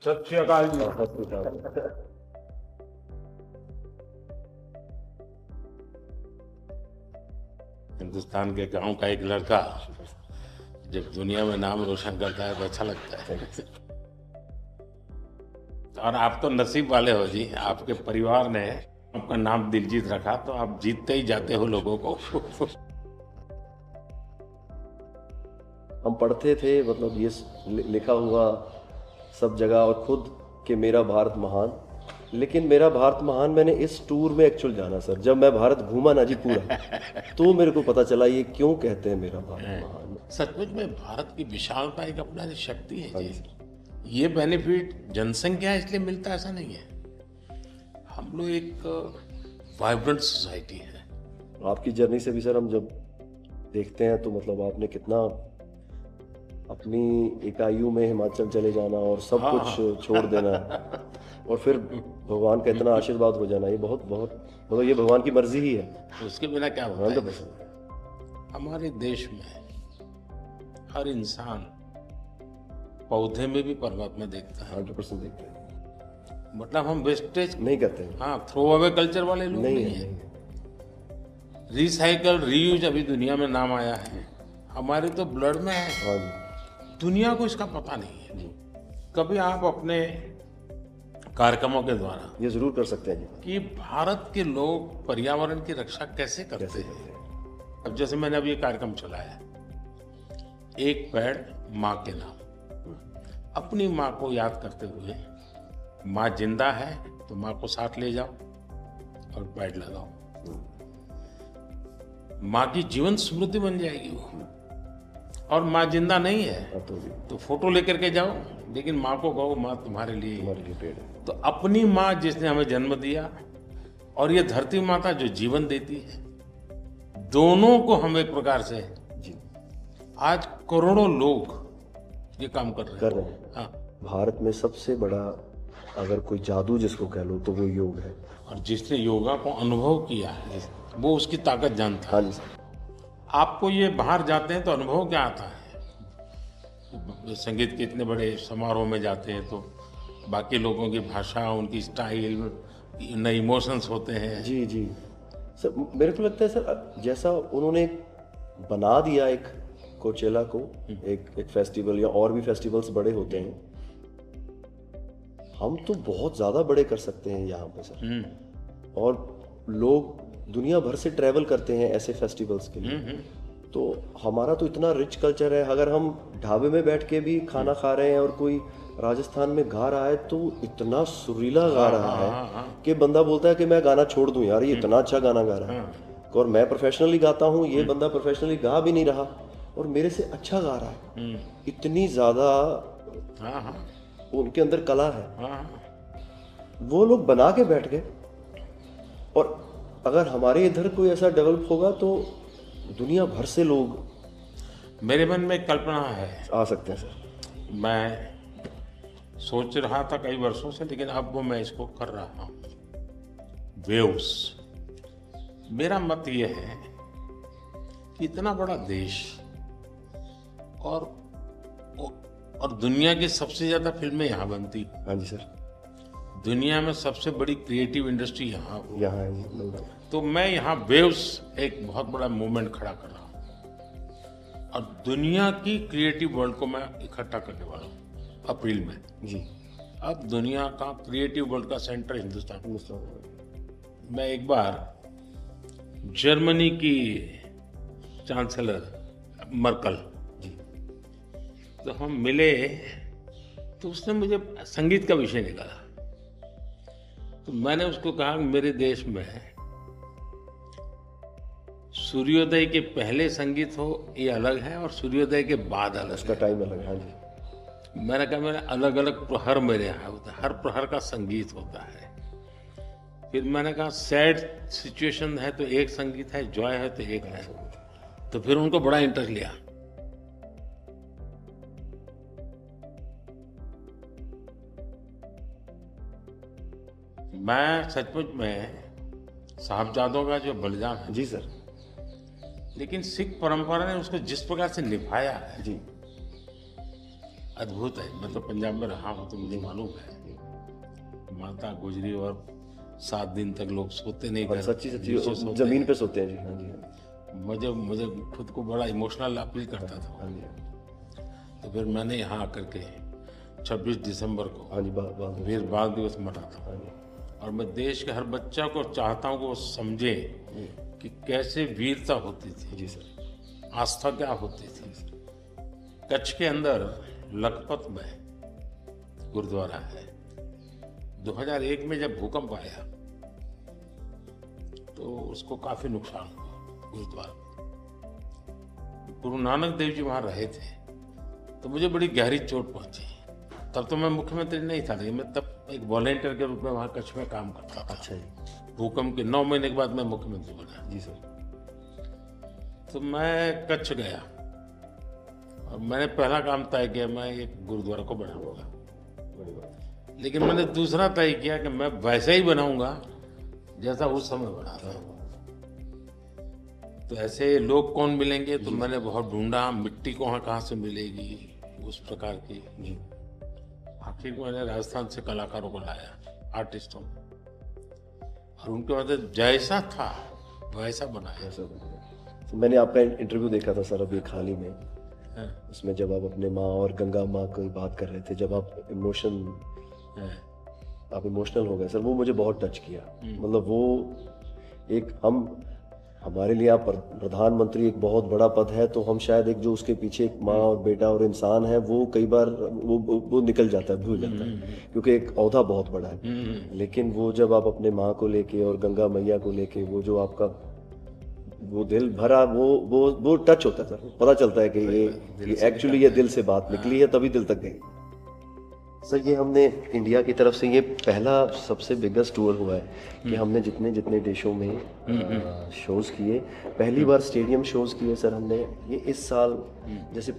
सत श्री अकाल जी। हिंदुस्तान के गांव का एक लड़का जब दुनिया में नाम रोशन करता है तो अच्छा लगता है। और आप तो नसीब वाले हो जी, आपके परिवार ने आपका नाम दिलजीत रखा तो आप जीतते ही जाते हो लोगों को। हम पढ़ते थे, मतलब ये लिखा हुआ सब जगह और खुद कि मेरा भारत महान। लेकिन मेरा भारत महान मैंने इस टूर में एक्चुअल जाना सर, जब मैं भारत घूमा ना जी पूरा, तो मेरे को पता चला ये क्यों कहते हैं मेरा भारत महान। सचमुच में भारत की विशालता एक अपना शक्ति है जी। ये बेनिफिट जनसंख्या इसलिए मिलता है ऐसा नहीं है, हम लोग एक वाइब्रेंट सोसाइटी है। आपकी जर्नी से भी सर हम जब देखते हैं तो मतलब आपने कितना अपनी इकाइयों में हिमाचल चले जाना और सब कुछ छोड़ देना और फिर भगवान का इतना आशीर्वाद हो जाना, ये बहुत बहुत मतलब ये भगवान की मर्जी ही है। उसके बिना क्या होता है? हमारे देश में हर इंसान पौधे में भी परमात्मा देखता है। 100% देखते हैं, मतलब हम वेस्टेज नहीं करते हैं। हाँ, थ्रो अवे कल्चर वाले लोग नहीं है। रिसाइकल रीयूज अभी दुनिया में नाम आया है, हमारे तो ब्लड में है। हाँ जी। दुनिया को इसका पता नहीं है जी। कभी आप अपने कार्यक्रमों के द्वारा ये जरूर कर सकते हैं जी कि भारत के लोग पर्यावरण की रक्षा कैसे करते हैं। अब जैसे मैंने अभी ये कार्यक्रम चलाया, एक पेड़ माँ के नाम, अपनी माँ को याद करते हुए, माँ जिंदा है तो माँ को साथ ले जाओ और पेड़ लगाओ, माँ की जीवन स्मृति बन जाएगी वो। और माँ जिंदा नहीं है तो फोटो लेकर के जाओ, लेकिन माँ को कहो माँ तुम्हारे लिए पेड़ है। तो अपनी माँ जिसने हमें जन्म दिया और ये धरती माता जो जीवन देती है, दोनों को हम एक प्रकार से जी आज करोड़ों लोग ये काम कर रहे हैं। हाँ। भारत में सबसे बड़ा अगर कोई जादू जिसको कह लो तो वो योग है, और जिसने योगा को अनुभव किया है वो उसकी ताकत जानता है। हाँ जी सर। आपको ये बाहर जाते हैं तो अनुभव क्या आता है? संगीत के इतने बड़े समारोह में जाते हैं तो बाकी लोगों की भाषा, उनकी स्टाइल, नए इमोशंस होते हैं। जी जी सर, मेरे को लगता है सर जैसा उन्होंने बना दिया एक कोचेला को एक फेस्टिवल, या और भी फेस्टिवल्स बड़े होते हैं, हम तो बहुत ज़्यादा बड़े कर सकते हैं यहाँ पे सर। और लोग दुनिया भर से ट्रैवल करते हैं ऐसे फेस्टिवल्स के लिए। तो हमारा तो इतना रिच कल्चर है, अगर हम ढाबे में बैठ के भी खाना खा रहे हैं और कोई राजस्थान में गा रहा है तो इतना सुरीला गा रहा है कि बंदा बोलता है कि मैं गाना छोड़ दूं यार, ये इतना अच्छा गाना गा रहा है। और मैं प्रोफेशनली गाता हूँ, ये बंदा प्रोफेशनली गा भी नहीं रहा और मेरे से अच्छा गा रहा है। इतनी ज़्यादा उनके अंदर कला है। वो लोग बना के बैठ गए, और अगर हमारे इधर कोई ऐसा डेवलप होगा तो दुनिया भर से लोग, मेरे मन में एक कल्पना है, आ सकते हैं सर। मैं सोच रहा था कई वर्षों से, लेकिन अब वो मैं इसको कर रहा हूँ। वेव्स, मेरा मत ये है कि इतना बड़ा देश और दुनिया की सबसे ज्यादा फिल्में यहाँ बनती। हाँ जी सर। दुनिया में सबसे बड़ी क्रिएटिव इंडस्ट्री यहाँ है जी। तो मैं यहाँ वेव्स एक बहुत बड़ा मूवमेंट खड़ा कर रहा हूँ और दुनिया की क्रिएटिव वर्ल्ड को मैं इकट्ठा करने वाला हूँ अप्रैल में जी। अब दुनिया का क्रिएटिव वर्ल्ड का सेंटर हिंदुस्तान। मैं एक बार जर्मनी की चांसलर मर्कल जी, तो हम मिले तो उसने मुझे संगीत का विषय निकाला। तो मैंने उसको कहा कि मेरे देश में सूर्योदय के पहले संगीत हो ये अलग है और सूर्योदय के बाद अलग, उसका टाइम अलग है। हाँ जी। मैंने कहा मेरा अलग अलग प्रहर मेरे यहाँ होता है, हर प्रहर का संगीत होता है। फिर मैंने कहा सैड सिचुएशन है तो एक संगीत है, जॉय है तो एक है। तो फिर उनको बड़ा इंटरेस्ट लिया। मैं सचमुच में साहबजादों का जो बलिदान है जी सर, लेकिन सिख परंपरा ने उसको जिस प्रकार से निभाया है जी अद्भुत है। मैं तो पंजाब में रहा हूँ तो मुझे मालूम है। माता गुजरी और 7 दिन तक लोग सोते नहीं, और घर सच्ची नीचे सोते जमीन हैं। पे सोते हैं जी। हाँ जी, हाँ मुझे मुझे खुद को बड़ा इमोशनल अपील करता था। जी, हाँ जी, तो फिर मैंने यहाँ आकर के 26 दिसंबर को हाँ जी, बात वीर बाल दिवस मना था। हाँ जी, और मैं देश के हर बच्चा को चाहता हूँ कि वो समझे कि कैसे वीरता होती थी, जी सर, आस्था क्या होती थी। कच्छ के अंदर लखपत में गुरुद्वारा है। 2001 में जब भूकंप आया तो उसको काफी नुकसान हुआ गुरुद्वारा में। गुरु नानक देव जी वहां रहे थे तो मुझे बड़ी गहरी चोट पहुंची। तब तो मैं मुख्यमंत्री नहीं था, लेकिन मैं तब एक वॉलेंटियर के रूप में वहां कच्छ में काम करता था। अच्छा जी, भूकंप के 9 महीने के बाद मैं मुख्यमंत्री बना। जी सर, तो मैं कच्छ गया और मैंने पहला काम तय किया, मैं एक गुरुद्वारा को बनाऊंगा। बड़ी बात। लेकिन मैंने दूसरा तय किया कि मैं वैसा ही बनाऊंगा जैसा उस समय बना था। तो ऐसे लोग कौन मिलेंगे, तो मैंने बहुत ढूंढा मिट्टी कहाँ से मिलेगी उस प्रकार की। जी, आखिर मैंने राजस्थान से कलाकारों को लाया, आर्टिस्टों को, और उनके बाद जैसा था वैसा बनाया। ऐसा बनेगा। तो मैंने आपका इंटरव्यू देखा था सर अभी हाल ही में, हाँ, उसमें जब आप अपने माँ और गंगा माँ की बात कर रहे थे, जब आप हाँ, इमोशनल हो गए सर, वो मुझे बहुत टच किया। मतलब वो एक हमारे लिए आप प्रधानमंत्री एक बहुत बड़ा पद है, तो हम शायद एक जो उसके पीछे एक माँ और बेटा और इंसान है, वो कई बार वो निकल जाता है, भूल जाता है, क्योंकि एक ओहदा बहुत बड़ा है। लेकिन वो जब आप अपने माँ को लेके और गंगा मैया को लेके, वो जो आपका वो दिल भरा, वो टच होता है सर। पता चलता है कि ये एक्चुअली ये दिल से बात निकली है, तभी दिल तक गई। सर ये हमने इंडिया की तरफ से ये पहला सबसे बिगेस्ट टूर हुआ है कि हमने जितने जितने देशों में शोज किए, पहली बार स्टेडियम शोज किए सर हमने। ये इस साल जैसे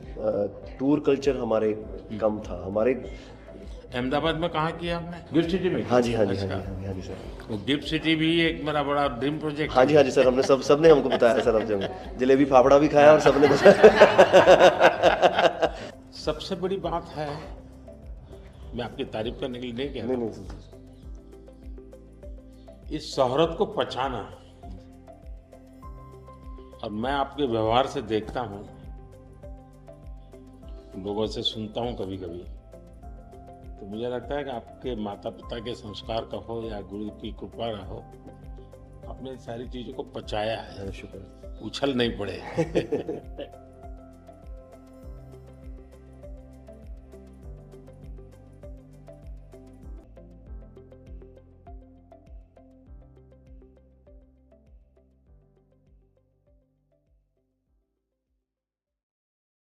टूर कल्चर हमारे कम था हमारे। अहमदाबाद में कहाँ किया आपने? गिफ्ट सिटी में? हाँ जी, हाँ जी, हाँ अच्छा। जी, हाँ जी, हाँ जी सर। वो गिफ्ट सिटी भी एक मेरा बड़ा ड्रीम प्रोजेक्ट। हाँ जी, हाँ जी सर, हमने सबने हमको बताया सर, हमसे जलेबी फाफड़ा भी खाया और सबने बताया। सबसे बड़ी बात है, मैं आपकी तारीफ करने के लिए नहीं कह रहा, नहीं सर, इस शोहरत को पहचाना। और मैं आपके व्यवहार से देखता हूँ, लोगों से सुनता हूँ कभी कभी, तो मुझे लगता है कि आपके माता पिता के संस्कार का हो या गुरु की कृपा का हो, आपने सारी चीजों को पचाया है, शुक्र। उछल नहीं पड़े।